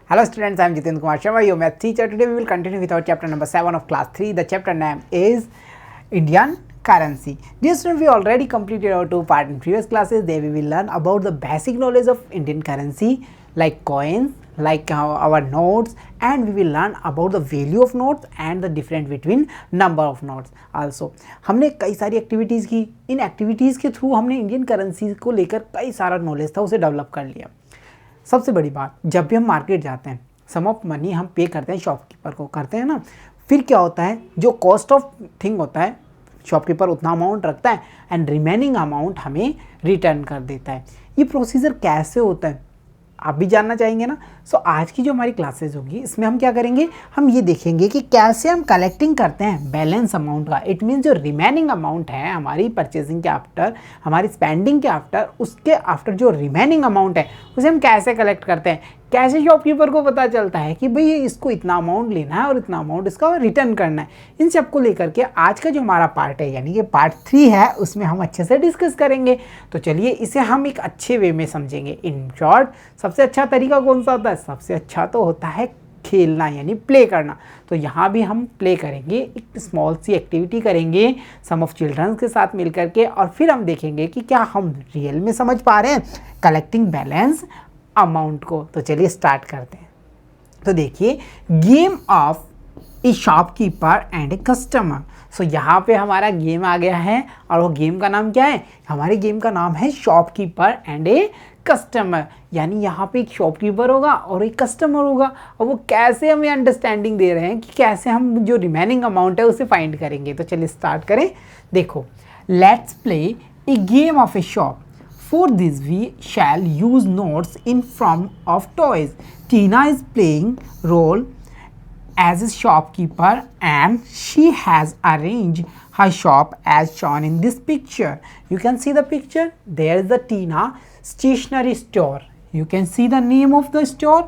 Hello students, I am Jiten Kumar Sharma, your math teacher. Today we will continue with our chapter number 7 of class 3. The chapter name is Indian currency. Dear students, we already completed our 2 part in previous classes. There we will learn about the basic knowledge of Indian currency like coins, like our notes, and we will learn about the value of notes and the difference between number of notes. Also हमने कई सारी activities की. इन activities के through हमने Indian currency को लेकर कई सारा नॉलेज था उसे डेवलप कर लिया. सबसे बड़ी बात, जब भी हम मार्केट जाते हैं सम ऑफ मनी हम पे करते हैं शॉपकीपर को, करते हैं ना. फिर क्या होता है, जो कॉस्ट ऑफ थिंग होता है शॉपकीपर उतना अमाउंट रखता है एंड रिमेनिंग अमाउंट हमें रिटर्न कर देता है. ये प्रोसीजर कैसे होता है आप भी जानना चाहेंगे ना. सो आज की जो हमारी क्लासेस होगी इसमें हम क्या करेंगे, हम ये देखेंगे कि कैसे हम कलेक्टिंग करते हैं बैलेंस अमाउंट का. इट मीन्स जो रिमेनिंग अमाउंट है हमारी परचेजिंग के आफ्टर, हमारी स्पेंडिंग के आफ्टर, उसके आफ्टर जो रिमेनिंग अमाउंट है उसे हम कैसे कलेक्ट करते हैं. कैसे शॉपकीपर को पता चलता है कि भाई इसको इतना अमाउंट लेना है और इतना अमाउंट इसका रिटर्न करना है. इन सब को लेकर के आज का जो हमारा पार्ट है यानी कि पार्ट 3 है उसमें हम अच्छे से डिस्कस करेंगे. तो चलिए इसे हम एक अच्छे वे में समझेंगे. इन शॉर्ट सबसे अच्छा तरीका कौन सा होता है, सबसे अच्छा तो होता है खेलना यानी प्ले करना. तो यहाँ भी हम प्ले करेंगे, एक स्मॉल सी एक्टिविटी करेंगे सम ऑफ चिल्ड्रंस के साथ मिल करके, और फिर हम देखेंगे कि क्या हम रियल में समझ पा रहे हैं कलेक्टिंग बैलेंस अमाउंट को. तो चलिए स्टार्ट करते हैं. तो देखिए, game of a shopkeeper and a customer. So यहाँ पे हमारा गेम आ गया है और वो गेम का नाम क्या है, हमारे गेम का नाम है शॉपकीपर एंड ए कस्टमर. यानी यहाँ पे एक शॉपकीपर होगा और एक कस्टमर होगा और वो कैसे हमें अंडरस्टैंडिंग दे रहे हैं कि कैसे हम जो रिमेनिंग अमाउंट है उसे फाइंड करेंगे. तो चलिए स्टार्ट करें. देखो, let's play A game of A shop. For this we shall use notes in form of toys. Tina is playing role as a shopkeeper and she has arranged her shop as shown in this picture. You can see the picture. There is the Tina stationery store. You can see the name of the store.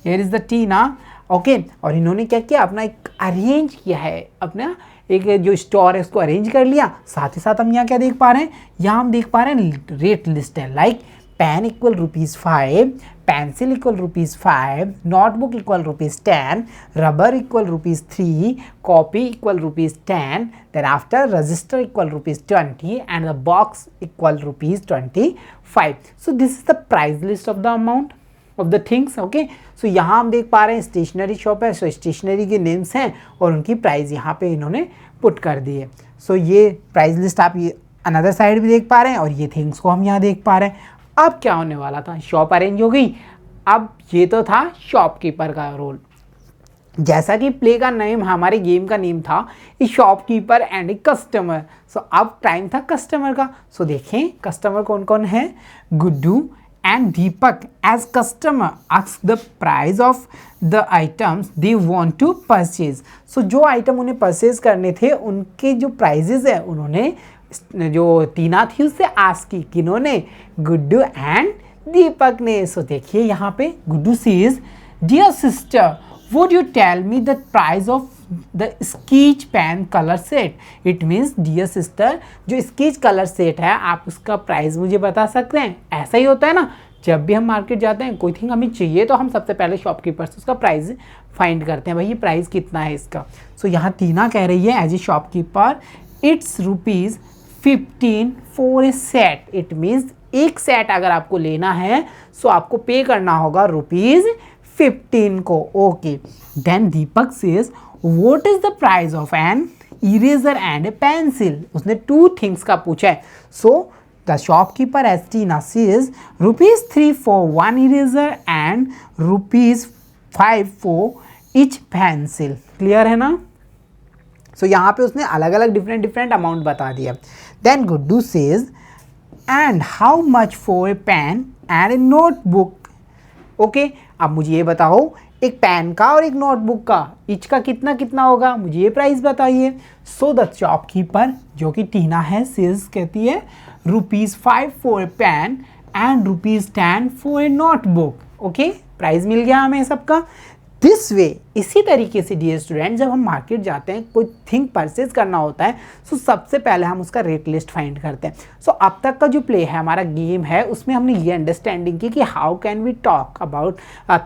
Here is the Tina. Okay और इन्होंने क्या किया, अपना एक arrange किया है, अपना एक जो स्टोर है उसको अरेंज कर लिया. साथ ही साथ हम यहाँ क्या देख पा रहे हैं, यहाँ हम देख पा रहे हैं रेट लिस्ट है. Like pen equal ₹5, pencil equal ₹5, notebook equal ₹10, rubber equal ₹3, copy equal ₹10, then after register equal ₹20 and the box equal ₹25. So this is the price list of the amount of the things. Okay, so यहाँ हम देख पा रहे हैं stationery shop है. सो stationery के names हैं और उनकी प्राइस यहाँ पे इन्होंने पुट कर दी है. सो ये प्राइस लिस्ट आप ये अनदर साइड भी देख पा रहे हैं और ये थिंग्स को हम यहाँ देख पा रहे हैं. अब क्या होने वाला था, शॉप अरेंज हो गई. अब ये तो था शॉपकीपर का रोल. जैसा कि प्ले का नेम, हमारे गेम का नेम था a shopkeeper and a customer. So अब टाइम था कस्टमर का. सो देखें कस्टमर कौन कौन है, Guddu and Deepak as customer ask the price of the items they want to purchase. So जो आइटम उन्हें परचेज करने थे उनके जो प्राइजेज है उन्होंने जो टीना थी उससे आस्क की. किन्होंने, गुड्डू एंड दीपक ने. सो देखिए यहाँ पे Guddu says, dear sister would you tell me the price of the sketch pen color set. It means dear sister जो sketch color set है आप उसका प्राइस मुझे बता सकते हैं. ऐसा ही होता है ना, जब भी हम मार्केट जाते हैं कोई थिंग हमें चाहिए तो हम सबसे पहले शॉपकीपर से उसका प्राइस फाइंड करते हैं, भाई ये प्राइस कितना है इसका. सो यहाँ टीना कह रही है as a shopkeeper it's ₹15 for a set. It means एक सेट अगर आपको लेना है सो आपको पे करना होगा ₹15 को. Okay, then Deepak says what is the price of an eraser and a pencil. उसने 2 थिंग्स का पूछा है. So the shopkeeper as Tina says ₹3 for 1 eraser and ₹5 for each pencil. Clear है ना. सो यहाँ पे उसने अलग अलग डिफरेंट अमाउंट बता दिया. Then Guddu says and how much for a pen and a notebook. Okay, अब मुझे ये बताओ एक पेन का और एक नोटबुक का ईच का कितना कितना होगा, मुझे ये प्राइस बताइए. सो द शॉपकीपर जो कि टीना है सेल्स कहती है ₹5 for a pen and ₹10 for a notebook. Okay, price मिल गया हमें सबका. दिस वे, इसी तरीके से डियर स्टूडेंट, जब हम मार्केट जाते हैं कोई थिंग परचेज करना होता है तो सबसे पहले हम उसका रेट लिस्ट फाइंड करते हैं। सो अब तक का जो प्ले है, हमारा गेम है, उसमें हमने ये अंडरस्टैंडिंग की कि how can we talk about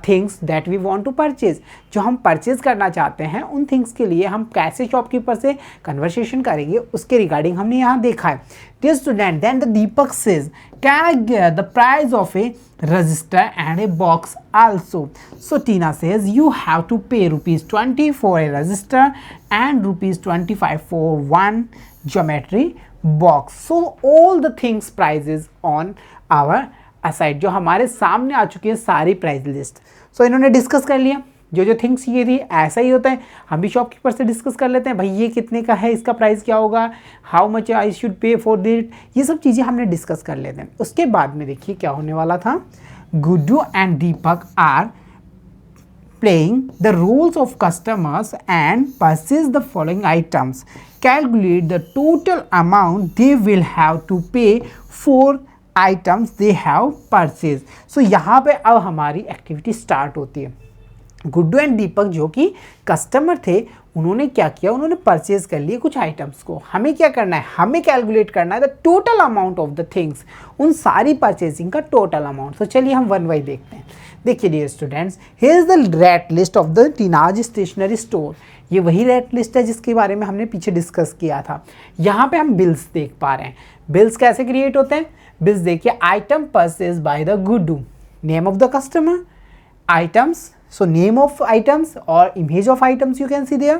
things that we want to purchase. जो हम परचेज करना चाहते हैं उन थिंग्स के लिए हम कैसे शॉपकीपर से कन्वर्सेशन करेंगे, उसके रिगार्डिंग हमने यहाँ देखा है। Dear student, then the Deepak says, can I get the price of a register and a box also? So Tina says, you have to pay ₹20 for a register and ₹25 for one geometry box. So all the things prices on our side, जो हमारे सामने आ चुकी है सारी price list. सो इन्होंने discuss कर लिया, जो जो थिंग्स ये थी। ऐसा ही होता है, हम भी शॉपकीपर से डिस्कस कर लेते हैं, भाई ये कितने का है, इसका प्राइस क्या होगा, how much I should pay for that, ये सब चीज़ें हमने डिस्कस कर लेते हैं। उसके बाद में देखिए क्या होने वाला था। Guddu and Deepak are playing the roles of customers and purchase the following items, calculate the total amount they will have to pay for items they have purchase. So यहाँ पे अब हमारी एक्टिविटी स्टार्ट होती है। गुड्डू एंड दीपक जो कि कस्टमर थे, उन्होंने क्या किया, उन्होंने परचेज कर लिए कुछ आइटम्स को। हमें क्या करना है, हमें कैलकुलेट करना है the total amount of the things, उन सारी परचेजिंग का टोटल अमाउंट। तो चलिए हम वन बाई देखते हैं। देखिए dear students, here is the rate list of the Tina's stationery store. ये वही रेट लिस्ट है जिसके बारे में हमने पीछे डिस्कस किया था। यहाँ पे हम बिल्स देख पा रहे हैं। बिल्स कैसे क्रिएट होते हैं? बिल्स देखिए, item purchase by the Guddu, name of the customer, items, so name of items और image of items you can see there,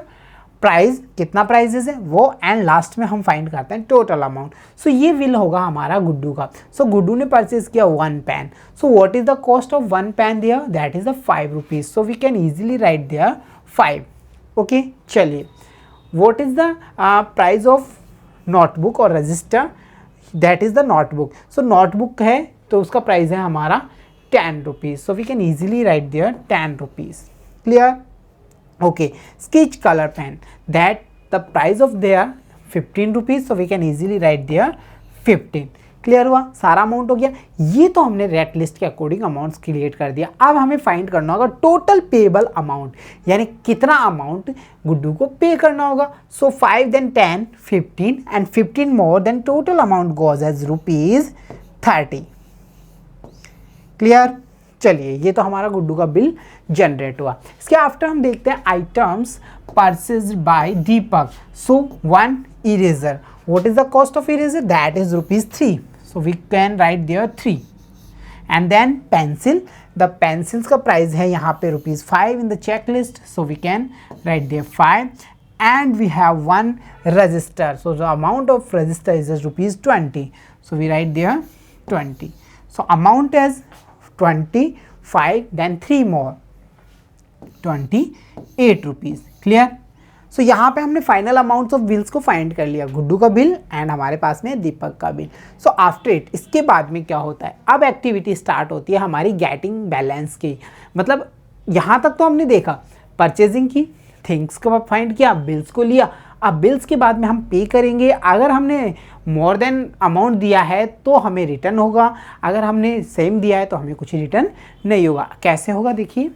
price, कितना प्राइजेस है वो, एंड लास्ट में हम फाइंड करते हैं टोटल अमाउंट। सो ये बिल होगा हमारा गुड्डू का। सो गुड्डू ने परचेज किया 1 pen. So what is the cost of 1 pen there? That is the ₹5। So we can easily write there 5। Okay, चलिए, what is the price of notebook और register? That is the notebook. So notebook है तो उसका price है हमारा ₹10. So we can easily write there ₹10. Clear? Okay. Sketch color pen, that the price of their ₹15. So we can easily write there 15. Clear हुआ? सारा amount हो गया। ये तो हमने रेट लिस्ट के अकॉर्डिंग अमाउंट्स क्रिएट कर दिया। अब हमें फाइंड करना होगा टोटल पेबल अमाउंट, यानी कितना अमाउंट गुड्डू को पे करना होगा। So 5 then 10 15 and 15 more then total amount goes as ₹30। Clear? चलिए, ये तो हमारा गुड्डू का बिल जनरेट हुआ। इसके आफ्टर हम देखते हैं items purchased by Deepak. So 1 eraser, what is the cost of eraser? That is ₹3। So we can write there 3। And then pencil, the pencils का प्राइस है यहाँ पे ₹5 in the check list. So we can write there 5। And we have 1 register. So the amount of register is ₹20। So we write there 20। So amount is 25, then 3 more, ₹28। Clear? सो यहाँ पे हमने final amounts of bills को find कर लिया, गुड्डू का bill and हमारे पास में दीपक का बिल। सो आफ्टर इट, इसके बाद में क्या होता है, अब एक्टिविटी स्टार्ट होती है हमारी गेटिंग बैलेंस की। मतलब यहाँ तक तो हमने देखा, परचेजिंग की, थिंग्स को फाइंड किया, बिल्स को लिया। अब बिल्स के बाद में हम पे करेंगे। अगर हमने मोर देन अमाउंट दिया है तो हमें रिटर्न होगा, अगर हमने सेम दिया है तो हमें कुछ रिटर्न नहीं होगा। कैसे होगा देखिए,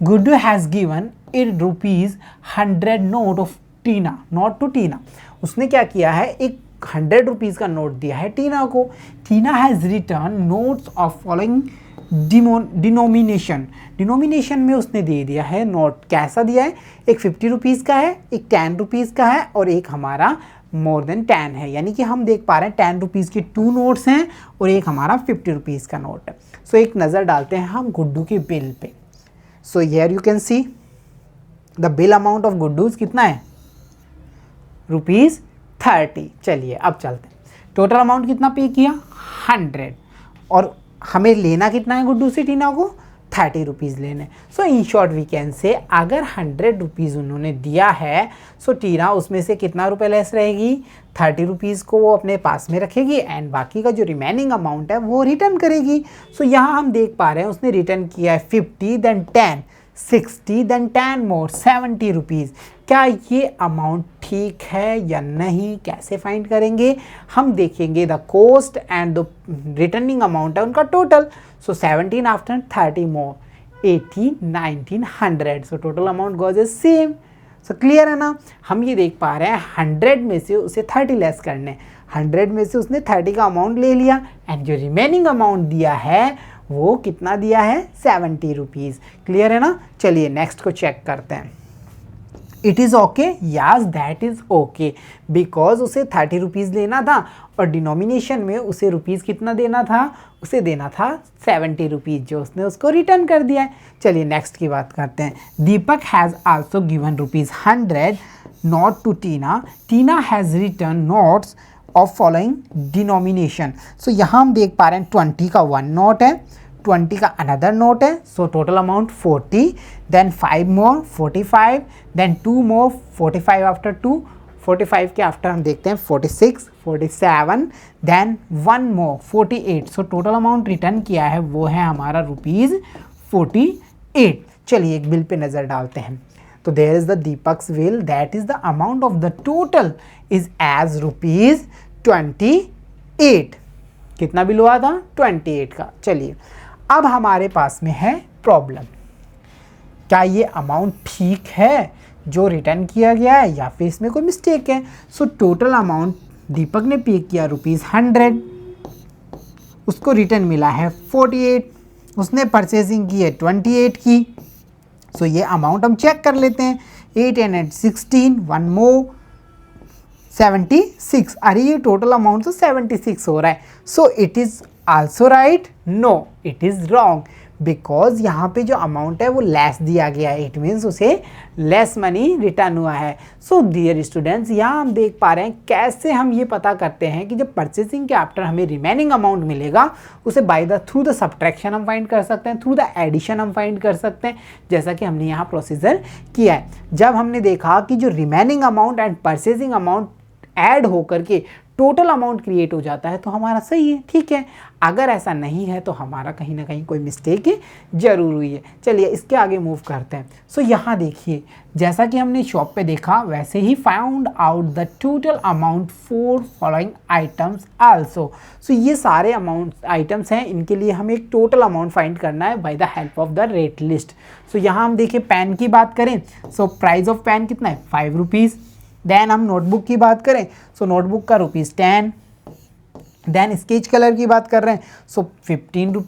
Guddu has given ₹100 note of Tina, not to Tina. उसने क्या किया है, एक ₹100 का नोट दिया है टीना को। Tina has return notes of following denomination. Denomination में उसने दे दिया है नोट। कैसा दिया है? एक ₹50 का है, एक ₹10 का है और एक हमारा मोर देन 10 है। यानी कि हम देख पा रहे हैं ₹10 के 2 नोट्स हैं और एक हमारा ₹50 का नोट है। सो एक नज़र डालते हैं हम गुड्डू के बिल पे। So here you can see the bill amount of Guddu's कितना है, ₹30। चलिए अब चलते हैं, टोटल अमाउंट कितना पे किया, 100, और हमें लेना कितना है गुड्डू से टीना को, ₹30 लेने। So in short we can say, अगर ₹100 उन्होंने दिया है, सो टीना उसमें से कितना रुपए लेस रहेगी, ₹30 को वो अपने पास में रखेगी एंड बाकी का जो रिमेनिंग अमाउंट है वो रिटर्न करेगी। सो यहाँ हम देख पा रहे हैं उसने रिटर्न किया है 50 देन 10 60 देन 10 मोर ₹70। क्या ये अमाउंट ठीक है या नहीं, कैसे फाइंड करेंगे? हम देखेंगे the cost and the returning amount है उनका total. So 17 after 30 more 80, 1900. So total amount goes is same. So clear है ना. हम ये देख पा रहे हैं 100 में से उसे 30 लेस करने. 100 में से उसने 30 का अमाउंट ले लिया एंड जो रिमेनिंग अमाउंट दिया है वो कितना दिया है, 70 रुपीज़. क्लियर है ना. चलिए नेक्स्ट को चेक करते हैं. It is okay, yes that is okay, because उसे 30 रुपीज़ लेना था और डिनोमिनेशन में उसे रुपीज़ कितना देना था, उसे देना था 70 रुपीज़, जो उसने उसको रिटर्न कर दिया है. चलिए नेक्स्ट की बात करते हैं. Deepak has also given ₹100 note to Tina. Tina has return notes of following denomination. So यहाँ हम देख पा रहे हैं 20 का 1 नोट है, 20 का अनदर नोट है. सो टोटल अमाउंट 40, देन 5 मोर 45, देन 2 मोर 45 आफ्टर 2, 45 के आफ्टर हम देखते हैं 46, 47, देन 1 मोर 48. सो टोटल अमाउंट रिटर्न किया है वो है हमारा ₹48. चलिए एक बिल पे नज़र डालते हैं. तो there is the Deepak's bill, that is the amount of the total is as ₹28. कितना बिल हुआ था, 28 का. चलिए अब हमारे पास में है प्रॉब्लम. क्या ये अमाउंट ठीक है जो रिटर्न किया गया है या फिर इसमें कोई मिस्टेक है. सो टोटल अमाउंट दीपक ने पे किया ₹100, उसको रिटर्न मिला है 48, उसने परचेजिंग की है 28 की. सो ये अमाउंट हम चेक कर लेते हैं. 8 and 16, 1 more 76. अरे ये टोटल अमाउंट तो 76 हो रहा है. So it is also right, no it is wrong, because यहाँ पे जो अमाउंट है वो लेस दिया गया है. इट मीन्स उसे लेस मनी रिटर्न हुआ है. सो डियर स्टूडेंट्स, यहाँ हम देख पा रहे हैं कैसे हम ये पता करते हैं कि जब परचेसिंग के आफ्टर हमें रिमेनिंग अमाउंट मिलेगा उसे by the through the subtraction हम फाइंड कर सकते हैं, थ्रू द एडिशन हम फाइंड कर सकते हैं, जैसा कि हमने यहाँ प्रोसीजर किया है. जब हमने देखा कि जो remaining amount and purchasing amount add होकर के टोटल अमाउंट क्रिएट हो जाता है तो हमारा सही है, ठीक है. अगर ऐसा नहीं है तो हमारा कहीं ना कहीं कोई मिस्टेक जरूर हुई है. चलिए इसके आगे मूव करते हैं. सो यहाँ देखिए, जैसा कि हमने शॉप पे देखा वैसे ही found out the total amount for following items also. So ये सारे अमाउंट आइटम्स हैं, इनके लिए हमें एक टोटल अमाउंट फाइंड करना है by the help of the rate list. So यहाँ हम देखिए पेन की बात करें. सो प्राइस ऑफ पेन कितना है, 5 रुपीज़. देन हम नोटबुक की बात करें, सो नोटबुक का ₹10. देन स्केच कलर की बात कर रहे हैं, सो 15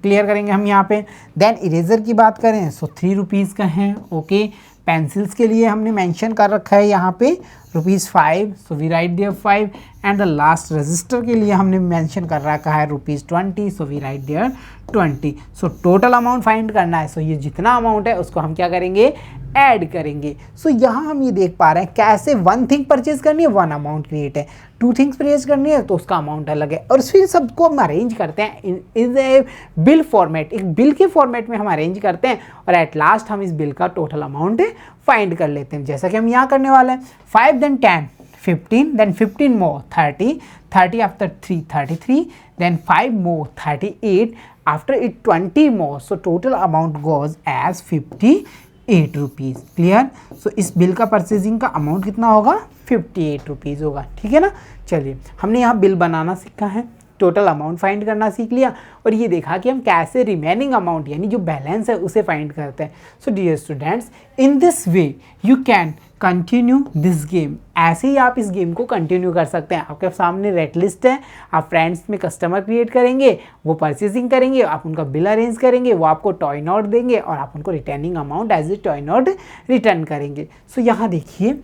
क्लियर करेंगे हम यहाँ पे. देन इरेजर की बात करें, सो 3 रुपीज़ का है, ओके. पेंसिल्स के लिए हमने मेंशन कर रखा है यहाँ पे ₹5, so we write there 5. And the last register के लिए हमने मेंशन कर रखा है ₹20, so we write there 20. So total amount find करना है. सो ये जितना अमाउंट है उसको हम क्या करेंगे, ऐड करेंगे. सो यहाँ हम ये देख पा रहे हैं कैसे 1 थिंग परचेज करनी है 1 अमाउंट क्रिएट है, 2 थिंग्स परचेज करनी है तो उसका अमाउंट अलग है, और फिर सबको हम अरेंज करते हैं इन ए बिल फॉर्मेट. एक बिल के फॉर्मेट में हम अरेंज करते हैं और एट लास्ट हम इस बिल का टोटल अमाउंट फाइंड कर लेते हैं, जैसा कि हम यहाँ करने वाले हैं. 5 then 10, 15, then 15 more 30, 30 after 3 33, then 5 more 38, after it 20 more. So total amount goes as 58 rupees. Clear. So इस बिल का परचेजिंग का अमाउंट कितना होगा, 58 रुपीज़ होगा, ठीक है ना. चलिए हमने यहाँ बिल बनाना सीखा है, टोटल अमाउंट फाइंड करना सीख लिया और ये देखा कि हम कैसे रिमेनिंग अमाउंट यानी जो बैलेंस है उसे फाइंड करते हैं. So dear students, in this way you can continue this game. ऐसे ही आप इस गेम को कंटिन्यू कर सकते हैं. आपके सामने रेट लिस्ट है, आप फ्रेंड्स में कस्टमर क्रिएट करेंगे, वो परचेसिंग करेंगे, आप उनका बिल अरेंज करेंगे, वो आपको टॉय नोट देंगे और आप उनको returning amount as a toy note return करेंगे. सो यहाँ देखिए,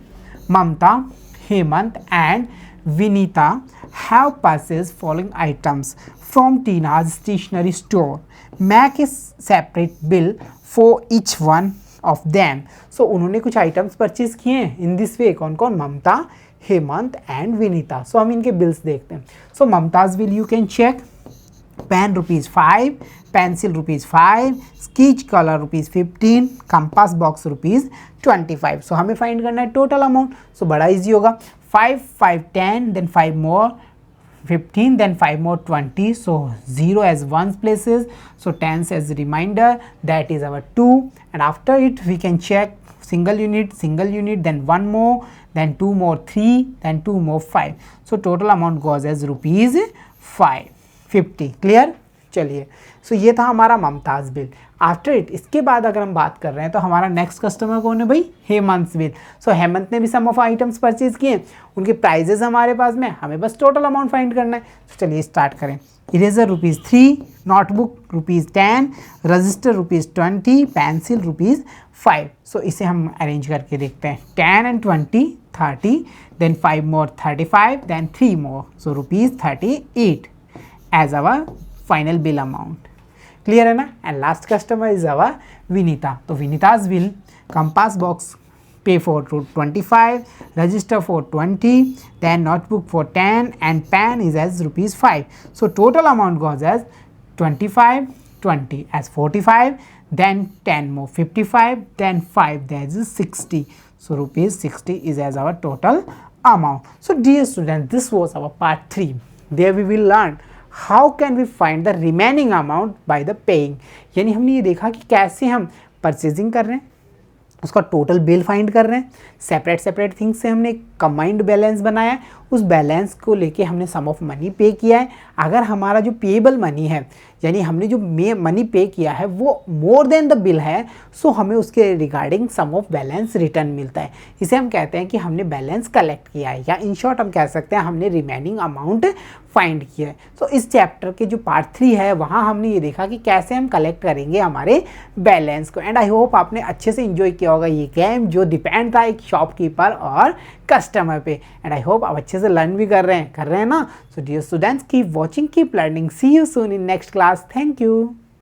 Mamta, Hemant and Vinita have purchased following items from Tina's stationery store. Make a separate bill for each one of them. So उन्होंने कुछ items परचेज किए हैं in this way. कौन कौन, Mamta, Hemant and Vinita. So हम इनके बिल्स देखते हैं. So Mamta's bill you can check. Pen ₹5, pencil ₹5, sketch colour ₹15, compass box ₹25. So हमें फाइंड करना है टोटल अमाउंट. सो बड़ा इजी होगा. 5, 5, 10, then 5 more 15, then 5 more 20. So 0 as 1's places, so 10's as remainder, that is our 2. And after it we can check single unit, then 1 more, then 2 more 3, then 2 more 5. So total amount goes as ₹550. Clear. चलिए, सो ये था हमारा Mumtaz bill. After it, इसके बाद अगर हम बात कर रहे हैं तो हमारा नेक्स्ट कस्टमर कौन है भाई, हेमंत बिल। सो हेमंत ने भी सम ऑफ आइटम्स परचेज किए, उनके प्राइजेस हमारे पास में, हमें बस टोटल अमाउंट फाइंड करना है। तो चलिए स्टार्ट करें। Eraser ₹3, notebook ₹10, register ₹20, pencil ₹5। सो इसे हम अरेंज करके देखते हैं। 10 and 20, 30, then 5 more 35, then 3 more, so ₹38 as our final bill amount. Clear है ना। And last customer is our Vinita. तो विनीताज बिल, कंपास बॉक्स पे for 25, register for 20, then notebook for 10 and pen is as ₹5. So total amount goes as 25, 20 as 45, then 10 more 55, then 5 that is 60. So ₹60 is as our total amount. So dear students, this was our part 3. There we will learn how can we find the remaining amount by the paying. यानी हमने ये देखा कि कैसे हम purchasing कर रहे हैं, उसका टोटल बिल फाइंड कर रहे हैं, सेपरेट थिंग्स से हमने कंबाइंड बैलेंस बनाया है, उस बैलेंस को लेके हमने सम ऑफ मनी पे किया है। अगर हमारा जो पेएबल मनी है, यानी हमने जो मनी पे किया है वो मोर देन द बिल है, सो हमें उसके regarding sum of balance return मिलता है। इसे हम कहते हैं कि हमने बैलेंस कलेक्ट किया है, या इन शॉर्ट हम कह सकते हैं हमने रिमेनिंग अमाउंट फाइंड किया है। तो इस चैप्टर के जो पार्ट 3 है वहाँ हमने ये देखा कि कैसे हम कलेक्ट करेंगे हमारे बैलेंस को। एंड आई होप आपने अच्छे से इंजॉय किया होगा ये गेम, जो डिपेंड था एक शॉपकीपर और कस्टमर पे। एंड आई होप आप अच्छे से लर्न भी कर रहे हैं ना। So dear students, keep watching, keep learning, see you soon in next class. Thank you.